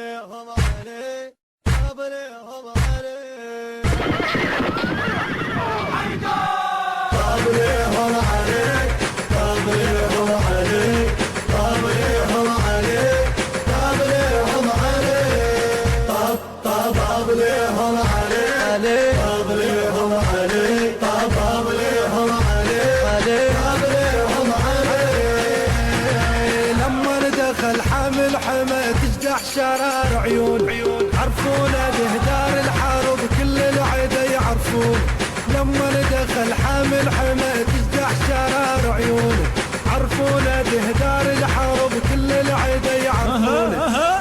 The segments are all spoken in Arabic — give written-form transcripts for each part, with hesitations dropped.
ليهم علي طاب ليهم علي طاب ليهم علي طاب ليهم علي طاب ليهم علي طاب ليهم علي طاب ليهم علي طاب ليهم علي طاب ليهم علي طاب ليهم علي لما دخل حامل حمى تجدح شرار عيون عرفونا بهدار الحرب كل العدا يعرفون لما دخل حامل حمى تجدح شرار عيون عرفونا بهدار الحرب كل العدا يعرفون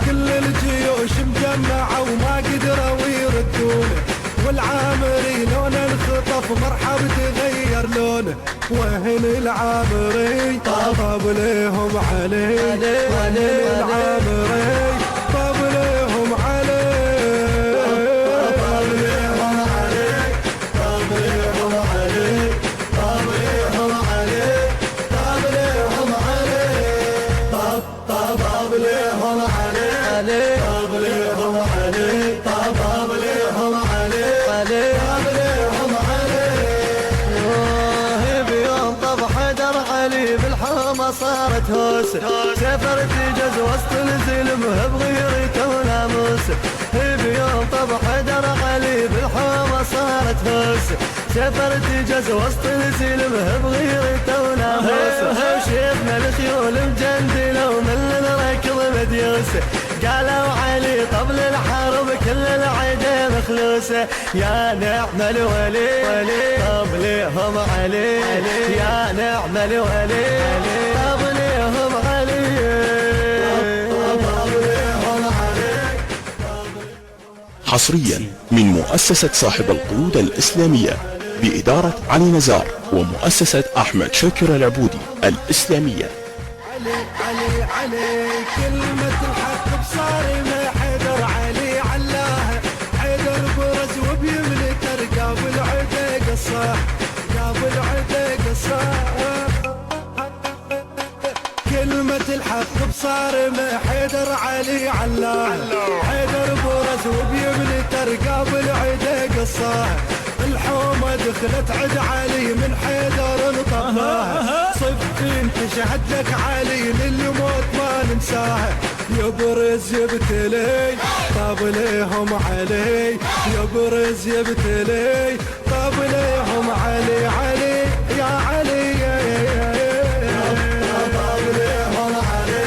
كل الجيوش مجمعة وما قدروا يردونه والعامري لون الخطف مرحب تغير لونه وهن العامري طاب ليهم علي وهن العامري طاب ليهم علي طاب ليهم علي طاب ليهم علي طاب ليهم علي طاب ليهم علي طاب ليهم علي طاب ليهم علي طاب ليهم علي طاب ليهم علي بيوم طب حيدر علي بالحرمة صارت هوس سفرت جز وسط الزلم بغيرته وناموس بيوم طب حيدر علي بالحرمة صارت هوس سفرت جز وسط الزلم بغيرته وناموس شيخنا الخيول مجندلة ومن الركض مديوس قالوا علي طبل الحرب كل العدا مخلوسة يا نعم الولي طب ليهم علي يا نعم الولي طب ليهم علي طب ليهم علي حصريا من مؤسسة صاحب القيود الإسلامية بإدارة علي نزار ومؤسسة أحمد شاكر العبودي الإسلامية. علي كلمة الحق بصارمة حيدر علي علاها حيدر برز وبيملك رقاب العدا قصاه قاب العدا قصاه كلمة الحق بصارمة حيدر علي علاها حيدر برز وبيملك رقاب العدا قصاه الحومة دخلت عد علي من حيدر انطفاها صفين تشهد لك علي للموت ما ننساها يبرز يبتلي طاب ليهم علي يبرز يبتلي طاب ليهم علي علي يا علي طاب ليهم علي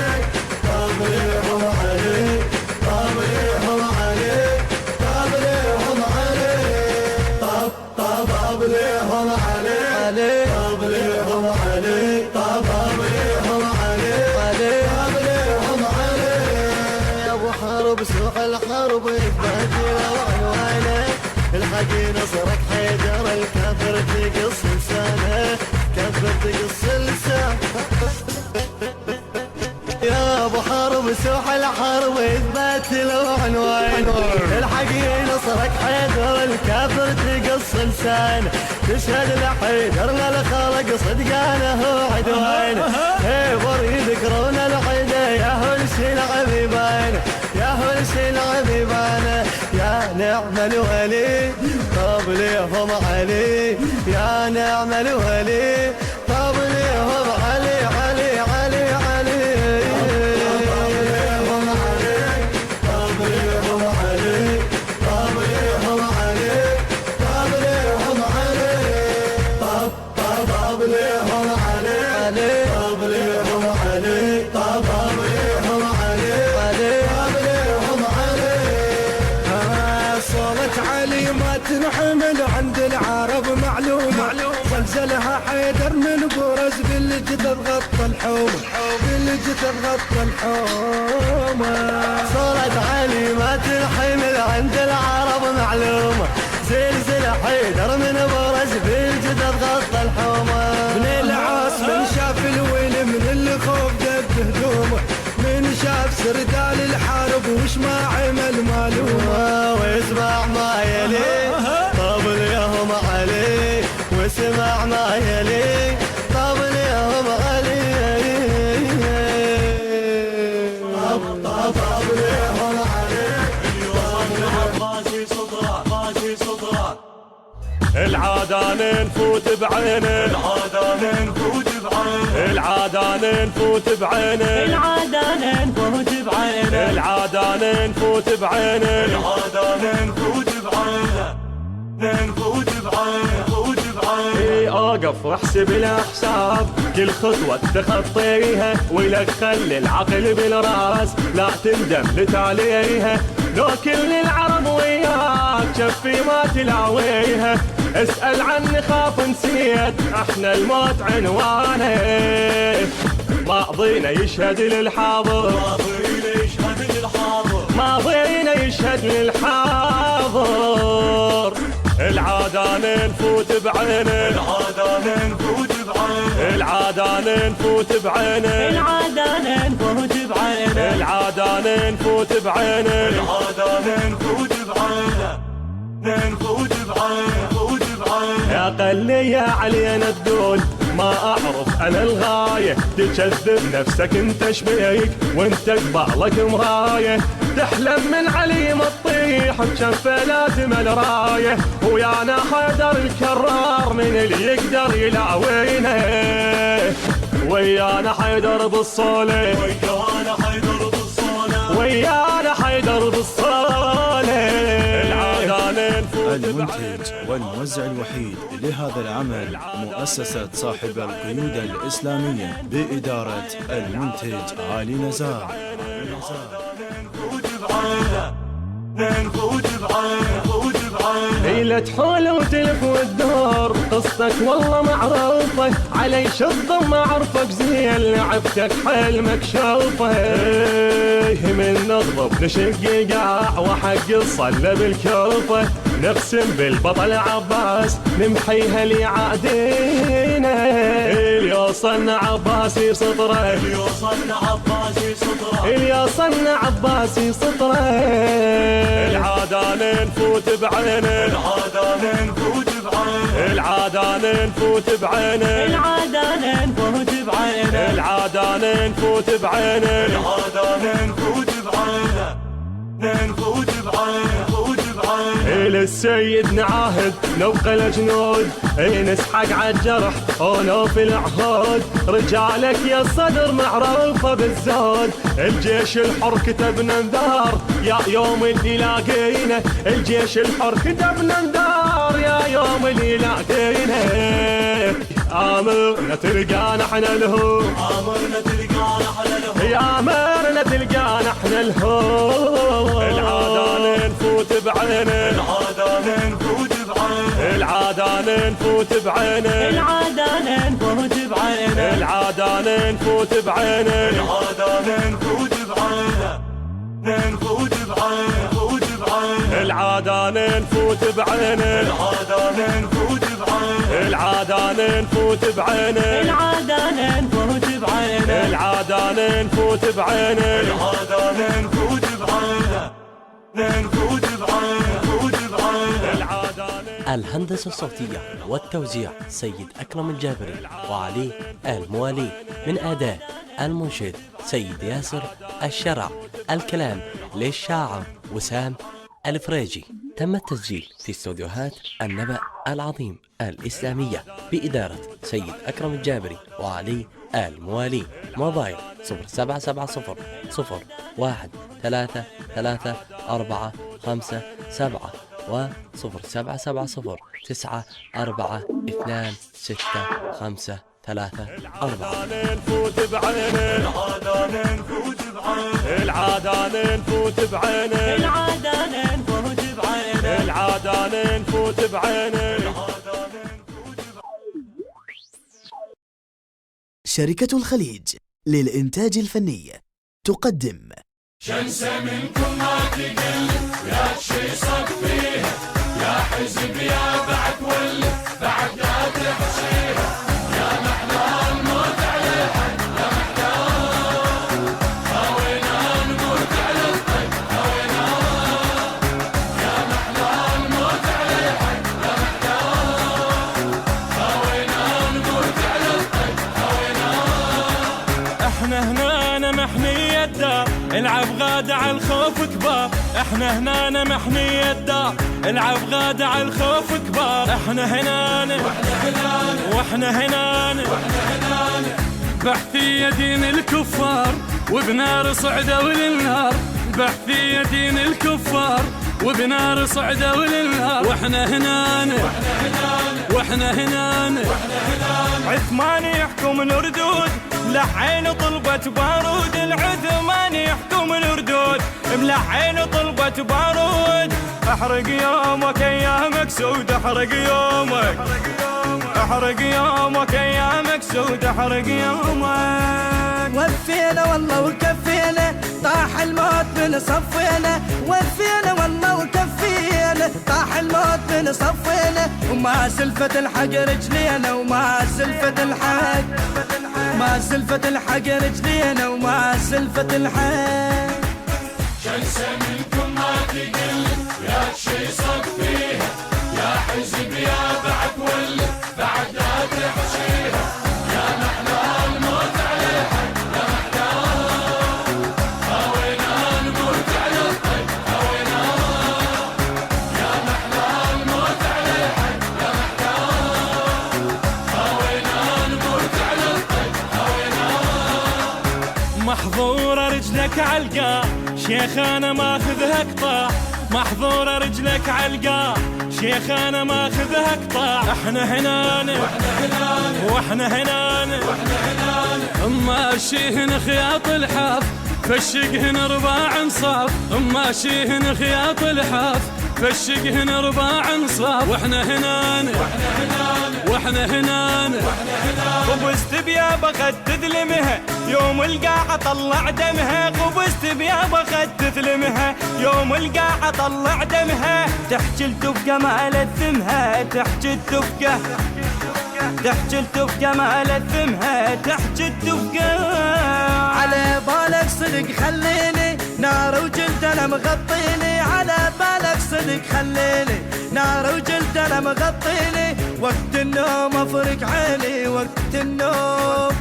طاب ليهم علي طاب ليهم علي طاب ليهم علي طاب ليهم علي طاب ليهم علي طاب ليهم علي طاب ليهم علي يا ابو حرب سوق الحرب يثبت وعنوانه الحق نصرك حيدر الكافر تقص لسانه كافر تقص لسانه يا ابو حرب سوح الحرب يثبت له عنوان الحق نصرك حيدر الكافر تقص لسانه تشهد لحيدر الخلق صدقانه عدوان هيبر يذكرون العدا يا هلس العبيبان يا هلس العبيبان يا نعم الولي طاب ليهم علي يا نعم الولي طاب ليهم علي علي علي علي تنحمل عند العرب معلومة زلزلها حيدر من برز بالجدر غطى الحومة بالجدر غطى الحومة صورة علي ما تنحمل عند العرب معلومة زلزل حيدر من برز بالجدر غطى الحومة من العاص من شاف الويل من الخوف دب هدومه من شاف سردال الحرب وش ما عمل معلومة واسمع ما يلي طاب ليهم علي واسمع ما يلي طاب ليهم علي طاب ليهم علي العادة نفوت بعينه، العادة نفوت بعينه، العادة نفوت بعينه، العادة نفوت بعينه، العادة نفوت بعينه، العادة نفوت بعينه، نفوت بعينه، نفوت بعينه. اوقف واحسب الحساب، كل خطوة تخطيها ولك خلي العقل بالراس، لا تندم لتاليها، لو كل العرب وياك شفي ما تلاويها، اسأل عني خاف نسيت، احنا الموت عنوانه، ماضينا يشهد للحاضر، ماضينا يشهد للحاضر، ماضينا يشهد للحاضر، العادة نفوت بعينه، العادة نفوت بعينه، العادة نفوت بعينه، العادة نفوت بعينه، العادة نفوت بعينه، العادة نفوت بعينه، نفوت بعينه، نفوت بعينه. يا قلي يا علينا الدول، ما اعرف انا الغاية، تكذب نفسك انت شبيك وانت قبالك مراية، تحلم من علي ما تطيح بشفه لازم الراية، ويانا حيدر الكرار من اللي يقدر يلاوينا، ويانا حيدر بالصولة، ويانا حيدر بالصولة، ويانا حيدر بالصولة، العادة نفوت المنتج والموزع الوحيد لهذا العمل مؤسسة صاحب القيود الإسلامية بإدارة المنتج علي نزار. نفوت بعينه، نفوت بعينه، نفوت بعينه. ليلة حول وتلف وتدور، قصتك والله معروفة، علي شظ ما عرفك زين، لعبتك حلمك شوفة، من نضرب نشق القاع وحق الصلة بالكوفة، نقسم بالبطل عباس نمحيها اللي عادينا، اللي يوصلنا عباسي سطره، اللي يوصلنا عباسي سطره، اللي يوصلنا عباسي سطره، العادة نفوت بعينه، العادة نفوت بعينه، العادة نفوت بعينه، العادة نفوت بعينه، العادة نفوت بعينه، العادة نفوت بعينه، نفوت بعينه، نفوت بعينه. للسيد نعاهد نبقى الجنود، نسحق عالجرح ونوفي العهود، رجالك يا الصدر معروفة بالزود، الجيش الحر كتبنا انذار يا يوم اللي لاقينا، الجيش الحر كتبنا انذار يا يوم اللي لاقينا، آمرنا تلقانا احنا له، آمرنا تلقانا احنا له، يا آمرنا تلقانا احنا له، العادة نفوت بعينه، العادة نفوت بعينه، العادة نفوت بعينه، العادة نفوت بعينه، العادة نفوت بعينه، العادة نفوت بعينه، نفوت بعينه، نفوت بعينه. العادة نفوت بعينه، العادة نفوت بعينه، العادة نفوت بعينه، العادة نفوت بعينه، العادة نفوت بعينه، العادة نفوت بعينه، نفوت بعينه، نفوت بعينه. العادة الهندسة الصوتية والتوزيع سيد أكرم الجابري وعلي الموالي، من أداء المنشد سيد ياسر الشرع، الكلام للشاعر وسام الفريجي. تم التسجيل في استوديوهات النبأ العظيم الإسلامية بإدارة سيد أكرم الجابري وعلي الموالي. موبايل 0770 01334557 و 0770 942653. العادة نفوت بعينه، العادة نفوت بعينه، العادة نفوت بعينه، العادة نفوت بعينه، العادة نفوت بعينه. شركة الخليج للإنتاج الفني تقدم شمسة منكم ما تقل، يا شي صق فيها، يا حزب يا بعد ولا بعد لا تحصيها، يا محلى الموت عليها، يا محلى هوينا نموت على الطيب، هوينا يا محلى الموت عليها، يا محلى هوينا نموت على الطيب، هوينا. احنا هنا محمية الدار، العب غدا على الخوف كبار، احنا هنا محمية الدار، العب غادة على الخوف كبار، احنا هنا واحنا هنا بحثية دين الكفار وبنار صعدة وللنار، بحثية دين الكفار وبنار صعدة وللنار، واحنا هنا واحنا هنا عثمان يحكم الردود ملحين طلبة بارود، العثمان يحكم الردود ملحين طلبة بارود، احرق يومك ايامك سود، احرق يومك، احرق يومك ايامك سود، احرق يومك. وفينا والله وكفينا طاح الموت من صفينا، وفينا والله وكفينا طاح الموت من صفينا، وما سلفت الحق رجلينا، وما سلفت الحق، ما سلفت الحق رجلينا، وما سلفت الحق. جلسة منكم ما تقل يا شي صق فيها، يا حزب يا بعد ولا بعد لا تحشيها، يا محلى الموت عليها، يا محلى هوينا نموت على الطيب، هوينا يا محلى الموت عليها، يا محلى هوينا نموت على الطيب، هوينا. محظورة رجلك عالقا شيخ انا ماخذها قطاع، محظورة رجلك عالقا شيخ انا ماخذها قطاع، احنا هنا واحنا هنا ماشيهن خياط الحاف فشقهن رباع انصاف، ماشيهن خياط الحاف فشقهن رباع انصاف، واحنا هنا واحنا هنا قبست بيابا قد تذلمها يوم القاعة طلع دمها، قبست بيابا قد تذلمها يوم القاعة طلع دمها، تحكي التفقة ما لثمها، تحكي التفقة، تحكي التفقة ما لثمها، تحكي التفقة. على بالك صدق خليني نار وجلد انا مغطيني، على بالك صدق خليني نار وجلد انا مغطيني، وقت النوم افرق عيني، وقت النوم،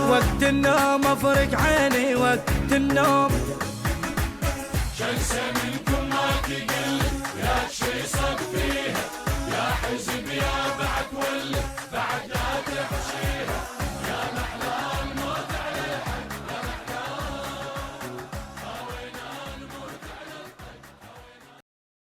وقت النوم افرق عيني، وقت النوم. جلسة منكم ما تقل يا شي صق